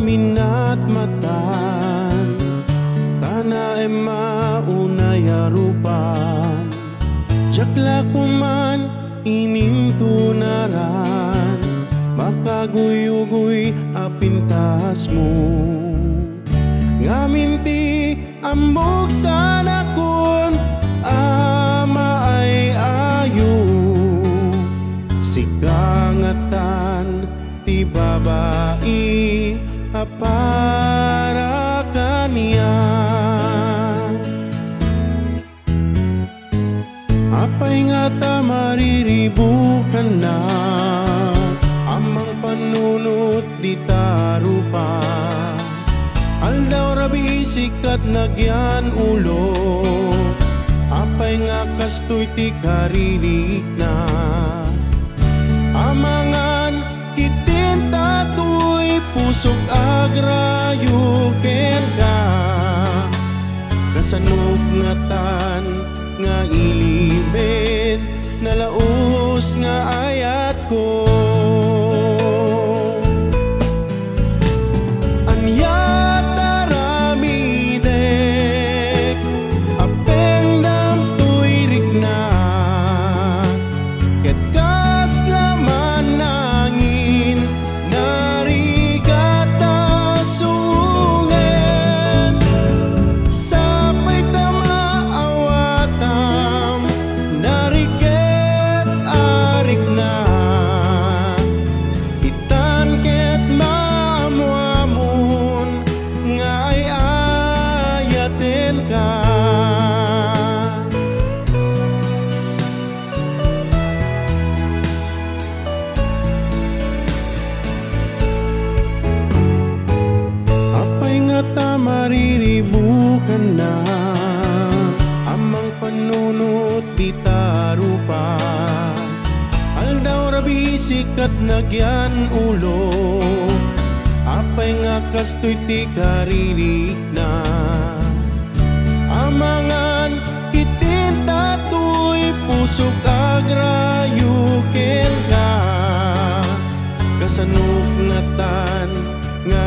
minat matan, tana e maunay arupan, jakla kuman ining tunaran, makaguyugoy apintas mo. Ngaminti amok sana kun ama ay ayo, sikangatan ti babae para kaniya. Apay nga ta mariribukan na, amang panunot di tarupa. Aldaw rabi sikat nagyan ulo, apay nga kastoy ti karirik na. Amangan kitin tatoy pusok agrayo ken ka, kasanok nga tan nga ilibet, nalaos nga ayat ko. Mariribukan na, amang panunot di tarupa. Aldaw rabi sikat nagyan ulo, apay nga kastoy ti karirik na. Amangan kitin tatoy pusok agrayo ken ka, kasanok nga tan nga